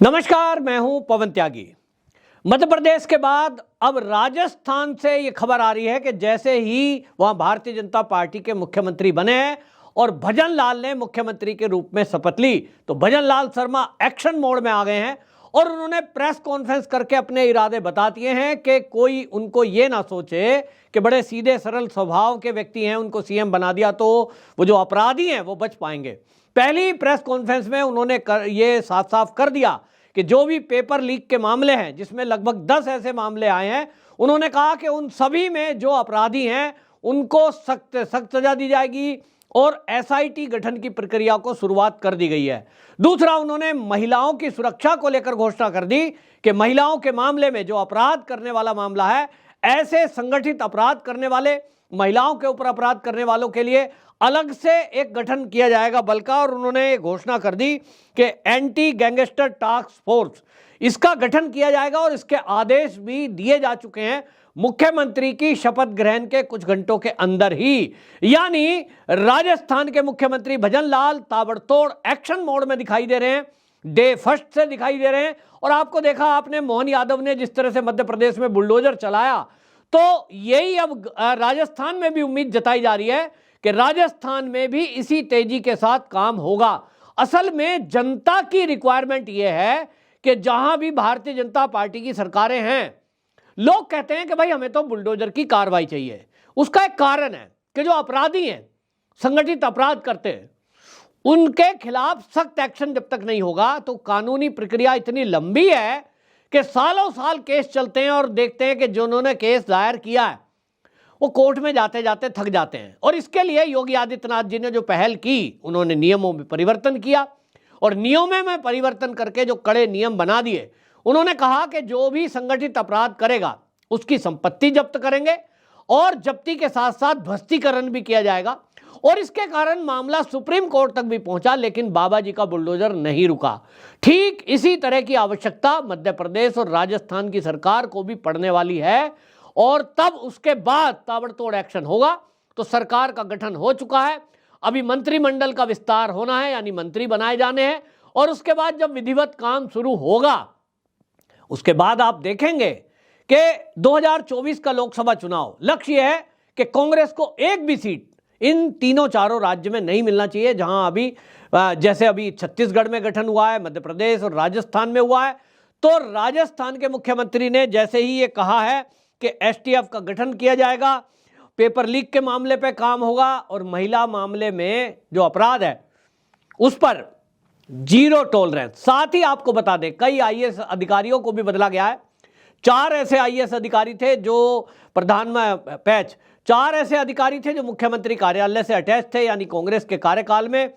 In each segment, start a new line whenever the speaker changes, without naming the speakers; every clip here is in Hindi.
नमस्कार, मैं हूं पवन त्यागी। मध्य प्रदेश के बाद अब राजस्थान से ये खबर आ रही है कि जैसे ही वहां भारतीय जनता पार्टी के मुख्यमंत्री बने हैं और भजन लाल ने मुख्यमंत्री के रूप में शपथ ली, तो भजन लाल शर्मा एक्शन मोड में आ गए हैं और उन्होंने प्रेस कॉन्फ्रेंस करके अपने इरादे बता दिए हैं कि कोई उनको ये ना सोचे कि बड़े सीधे सरल स्वभाव के व्यक्ति हैं, उनको सीएम बना दिया तो वो जो अपराधी हैं वो बच पाएंगे। पहली प्रेस कॉन्फ्रेंस में उन्होंने ये साफ साफ कर दिया कि जो भी पेपर लीक के मामले हैं, जिसमें लगभग 10 ऐसे मामले आए हैं, उन्होंने कहा कि उन सभी में जो अपराधी हैं उनको सख्त सख्त सजा दी जाएगी और एसआईटी गठन की प्रक्रिया को शुरुआत कर दी गई है। दूसरा, उन्होंने महिलाओं की सुरक्षा को लेकर घोषणा कर दी कि महिलाओं के मामले में जो अपराध करने वाला मामला है, ऐसे संगठित अपराध करने वाले, महिलाओं के ऊपर अपराध करने वालों के लिए अलग से एक गठन किया जाएगा बल का। और उन्होंने घोषणा कर दी कि एंटी गैंगस्टर टास्क फोर्स, इसका गठन किया जाएगा और इसके आदेश भी दिए जा चुके हैं मुख्यमंत्री की शपथ ग्रहण के कुछ घंटों के अंदर ही। यानी राजस्थान के मुख्यमंत्री भजन लाल ताबड़तोड़ एक्शन मोड में दिखाई दे रहे हैं, डे फर्स्ट से दिखाई दे रहे हैं। और आपको देखा आपने, मोहन यादव ने जिस तरह से मध्य प्रदेश में बुलडोजर चलाया, तो यही अब राजस्थान में भी उम्मीद जताई जा रही है कि राजस्थान में भी इसी तेजी के साथ काम होगा। असल में जनता की रिक्वायरमेंट यह है कि जहां भी भारतीय जनता पार्टी की सरकारें हैं, लोग कहते हैं कि भाई हमें तो बुलडोजर की कार्रवाई चाहिए। उसका एक कारण है कि जो अपराधी हैं, संगठित अपराध करते हैं, उनके खिलाफ सख्त एक्शन जब तक नहीं होगा तो कानूनी प्रक्रिया इतनी लंबी है कि सालों साल केस चलते हैं और देखते हैं कि जिन्होंने केस दायर किया है वो कोर्ट में जाते जाते थक जाते हैं। और इसके लिए योगी आदित्यनाथ जी ने जो पहल की, उन्होंने नियमों में परिवर्तन किया और नियमों में परिवर्तन करके जो कड़े नियम बना दिए। उन्होंने कहा कि जो भी संगठित अपराध करेगा उसकी संपत्ति जब्त करेंगे और जब्ती के साथ साथ भस्तीकरण भी किया जाएगा। और इसके कारण मामला सुप्रीम कोर्ट तक भी पहुंचा, लेकिन बाबा जी का बुलडोजर नहीं रुका। ठीक इसी तरह की आवश्यकता मध्य प्रदेश और राजस्थान की सरकार को भी पड़ने वाली है और तब उसके बाद ताबड़तोड़ एक्शन होगा। तो सरकार का गठन हो चुका है, अभी मंत्रिमंडल का विस्तार होना है, यानी मंत्री बनाए जाने हैं। और उसके बाद जब विधिवत काम शुरू होगा, उसके बाद आप देखेंगे कि 2024 का लोकसभा चुनाव, लक्ष्य है कि कांग्रेस को एक भी सीट इन तीनों चारों राज्य में नहीं मिलना चाहिए। जहां अभी जैसे अभी छत्तीसगढ़ में गठन हुआ है, मध्य प्रदेश और राजस्थान में हुआ है, तो राजस्थान के मुख्यमंत्री ने जैसे ही ये कहा है कि एसटीएफ का गठन किया जाएगा, पेपर लीक के मामले पे काम होगा और महिला मामले में जो अपराध है उस पर जीरो टॉलरेंस। साथ ही आपको बता दें, कई आईएएस अधिकारियों को भी बदला गया है। 4 ऐसे आईएएस अधिकारी थे जो चार ऐसे अधिकारी थे जो मुख्यमंत्री कार्यालय से अटैच थे, यानी कांग्रेस के कार्यकाल में।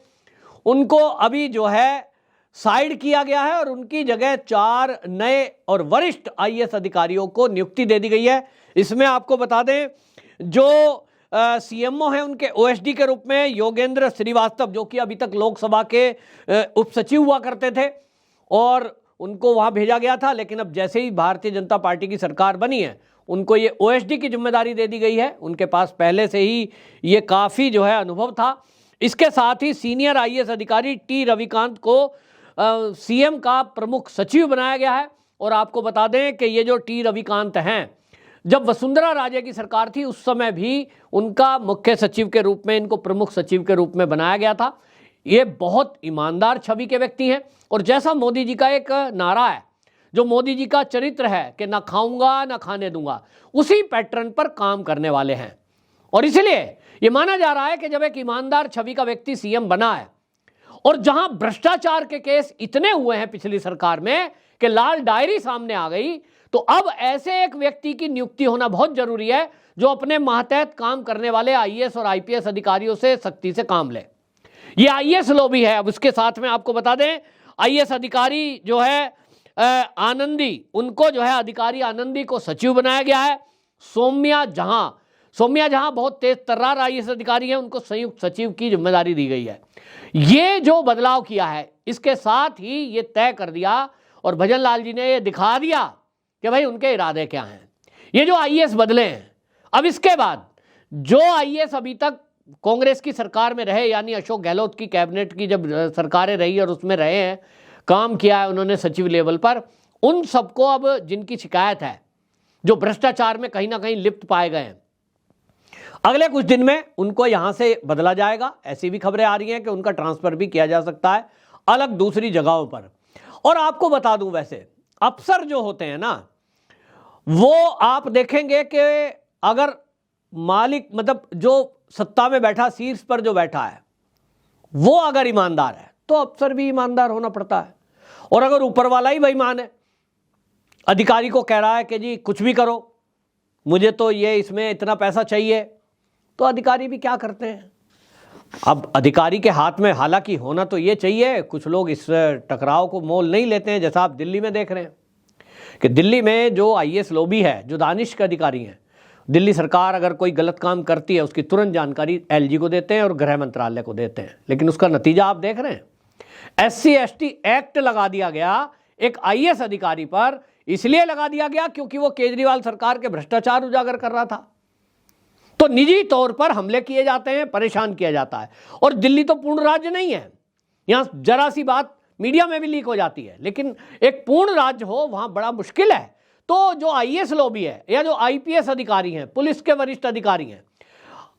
उनको अभी जो है साइड किया गया है और उनकी जगह 4 नए और वरिष्ठ आईएएस अधिकारियों को नियुक्ति दे दी गई है। इसमें आपको बता दें, जो सीएमओ हैं उनके ओएसडी के रूप में योगेंद्र श्रीवास्तव, जो कि अभी तक लोकसभा के उप सचिव हुआ करते थे और उनको वहां भेजा गया था, लेकिन अब जैसे ही भारतीय जनता पार्टी की सरकार बनी है उनको ये ओएसडी की जिम्मेदारी दे दी गई है। उनके पास पहले से ही ये काफ़ी जो है अनुभव था। इसके साथ ही सीनियर आईएएस अधिकारी टी रविकांत को सीएम का प्रमुख सचिव बनाया गया है। और आपको बता दें कि ये जो टी रविकांत हैं, जब वसुंधरा राजे की सरकार थी उस समय भी उनका मुख्य सचिव के रूप में, इनको प्रमुख सचिव के रूप में बनाया गया था। ये बहुत ईमानदार छवि के व्यक्ति हैं और जैसा मोदी जी का एक नारा है, जो मोदी जी का चरित्र है कि ना खाऊंगा ना खाने दूंगा, उसी पैटर्न पर काम करने वाले हैं। और इसलिए ये माना जा रहा है कि जब एक ईमानदार छवि का व्यक्ति सीएम बना है और जहां भ्रष्टाचार के केस इतने हुए हैं पिछली सरकार में कि लाल डायरी सामने आ गई, तो अब ऐसे एक व्यक्ति की नियुक्ति होना बहुत जरूरी है जो अपने मातहत काम करने वाले आईएएस और आईपीएस अधिकारियों से सख्ती से काम ले। ये आईएएस लॉबी है। अब उसके साथ में आपको बता दें, आईएएस अधिकारी जो है आनंदी, उनको जो है अधिकारी आनंदी को सचिव बनाया गया है। सौम्या जहां बहुत तेज तर्रार आईएएस अधिकारी हैं, उनको संयुक्त सचिव की जिम्मेदारी दी गई है। ये जो बदलाव किया है, इसके साथ ही ये तय कर दिया और भजन लाल जी ने ये दिखा दिया कि भाई उनके इरादे क्या हैं। ये जो आईएएस बदले हैं, अब इसके बाद जो आईएएस अभी तक कांग्रेस की सरकार में रहे, यानी अशोक गहलोत की कैबिनेट की जब सरकारें रही और उसमें रहे हैं, काम किया है उन्होंने सचिव लेवल पर, उन सबको अब जिनकी शिकायत है, जो भ्रष्टाचार में कहीं ना कहीं लिप्त पाए गए हैं, अगले कुछ दिन में उनको यहां से बदला जाएगा। ऐसी भी खबरें आ रही हैं कि उनका ट्रांसफर भी किया जा सकता है अलग दूसरी जगहों पर। और आपको बता दूं, वैसे अफसर जो होते हैं ना, वो आप देखेंगे कि अगर मालिक मतलब जो सत्ता में बैठा, शीर्ष पर जो बैठा है, वो अगर ईमानदार है तो अफसर भी ईमानदार होना पड़ता है। और अगर ऊपर वाला ही बेईमान है, अधिकारी को कह रहा है कि जी कुछ भी करो, मुझे तो ये इसमें इतना पैसा चाहिए, तो अधिकारी भी क्या करते हैं। अब अधिकारी के हाथ में हालांकि होना तो ये चाहिए, कुछ लोग इस टकराव को मोल नहीं लेते हैं, जैसा आप दिल्ली में देख रहे हैं कि दिल्ली में जो आईएएस लॉबी है, जो दानिश के अधिकारी हैं, दिल्ली सरकार अगर कोई गलत काम करती है उसकी तुरंत जानकारी एलजी को देते हैं और गृह मंत्रालय को देते हैं। लेकिन उसका नतीजा आप देख रहे हैं, SC/ST एक्ट लगा दिया गया एक आईएएस अधिकारी पर, इसलिए लगा दिया गया क्योंकि वो केजरीवाल सरकार के भ्रष्टाचार उजागर कर रहा था। तो निजी तौर पर हमले किए जाते हैं, परेशान किया जाता है। और दिल्ली तो पूर्ण राज्य नहीं है, यहां जरा सी बात मीडिया में भी लीक हो जाती है, लेकिन एक पूर्ण राज्य हो वहां बड़ा मुश्किल है। तो जो आईएएस लॉबी है या जो आईपीएस अधिकारी हैं, पुलिस के वरिष्ठ अधिकारी हैं,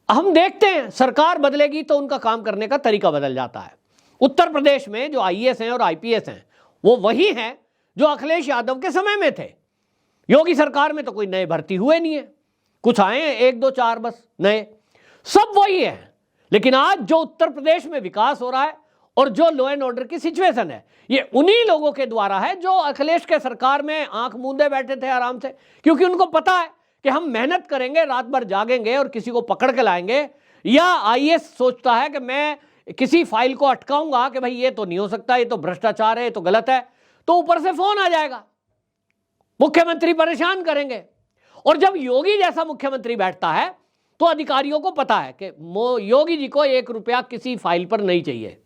हम देखते हैं सरकार बदलेगी तो उनका काम करने का तरीका बदल जाता है। उत्तर प्रदेश में जो आईएएस हैं और आईपीएस हैं वो वही हैं जो अखिलेश यादव के समय में थे। योगी सरकार में तो कोई नए भर्ती हुए नहीं है, कुछ आए हैं 1 2 4 बस नए, सब वही है। लेकिन आज जो उत्तर प्रदेश में विकास हो रहा है और जो लॉ एंड ऑर्डर की सिचुएशन है, ये उन्हीं लोगों के द्वारा है जो अखिलेश के सरकार में आंख मूंदे बैठे थे आराम से, क्योंकि उनको पता है कि हम मेहनत करेंगे, रात भर जागेंगे और किसी को पकड़ के लाएंगे। या आईएएस सोचता है कि मैं किसी फाइल को अटकाऊंगा कि भाई ये तो नहीं हो सकता, ये तो भ्रष्टाचार है, ये तो गलत है, तो ऊपर से फोन आ जाएगा, मुख्यमंत्री परेशान करेंगे। और जब योगी जैसा मुख्यमंत्री बैठता है तो अधिकारियों को पता है कि योगी जी को 1 रुपया किसी फाइल पर नहीं चाहिए।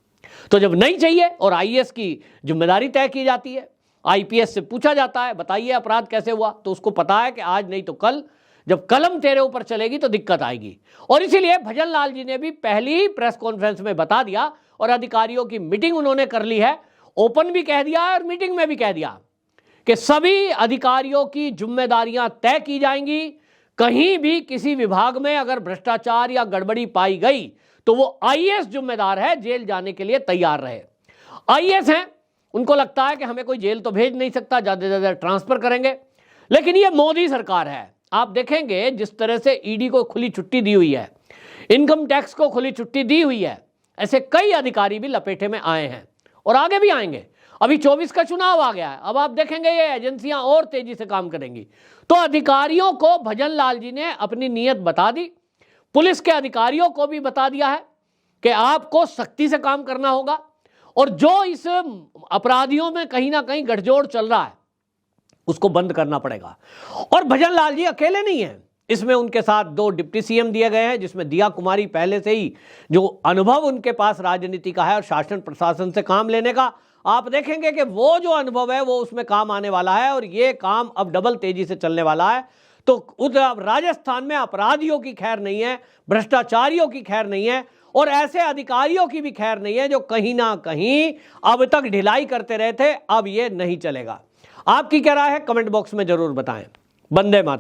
तो जब नहीं चाहिए और आईएएस की जिम्मेदारी तय की जाती है, आईपीएस से पूछा जाता है बताइए अपराध कैसे हुआ, तो उसको पता है कि आज नहीं तो कल जब कलम तेरे ऊपर चलेगी तो दिक्कत आएगी। और इसीलिए भजन लाल जी ने भी पहली ही प्रेस कॉन्फ्रेंस में बता दिया और अधिकारियों की मीटिंग उन्होंने कर ली है, ओपन भी कह दिया और मीटिंग में भी कह दिया कि सभी अधिकारियों की जिम्मेदारियां तय की जाएंगी। कहीं भी किसी विभाग में अगर भ्रष्टाचार या गड़बड़ी पाई गई तो वो आईएएस जिम्मेदार है, जेल जाने के लिए तैयार रहे। आईएएस हैं, उनको लगता है कि हमें कोई जेल तो भेज नहीं सकता, ज्यादा से ज्यादा ट्रांसफर करेंगे। लेकिन ये मोदी सरकार है, आप देखेंगे जिस तरह से ईडी को खुली छुट्टी दी हुई है, इनकम टैक्स को खुली छुट्टी दी हुई है, ऐसे कई अधिकारी भी लपेटे में आए हैं और आगे भी आएंगे। अभी 24 का चुनाव आ गया है, अब आप देखेंगे ये एजेंसियां और तेजी से काम करेंगी। तो अधिकारियों को भजन लाल जी ने अपनी नीयत बता दी, पुलिस के अधिकारियों को भी बता दिया है कि आपको सख्ती से काम करना होगा और जो इस अपराधियों में कहीं ना कहीं गठजोड़ चल रहा है उसको बंद करना पड़ेगा। और भजन लाल जी अकेले नहीं हैं, इसमें उनके साथ 2 डिप्टी सीएम दिए गए हैं, जिसमें दिया कुमारी पहले से ही जो अनुभव उनके पास राजनीति का है और शासन प्रशासन से काम लेने का, आप देखेंगे कि वो जो अनुभव है वो उसमें काम आने वाला है और ये काम अब डबल तेजी से चलने वाला है। तो उधर राजस्थान में अपराधियों की खैर नहीं है, भ्रष्टाचारियों की खैर नहीं है और ऐसे अधिकारियों की भी खैर नहीं है जो कहीं ना कहीं अब तक ढिलाई करते रहे थे। अब ये नहीं चलेगा। आपकी क्या राय है कमेंट बॉक्स में जरूर बताएं। वंदे मातरम।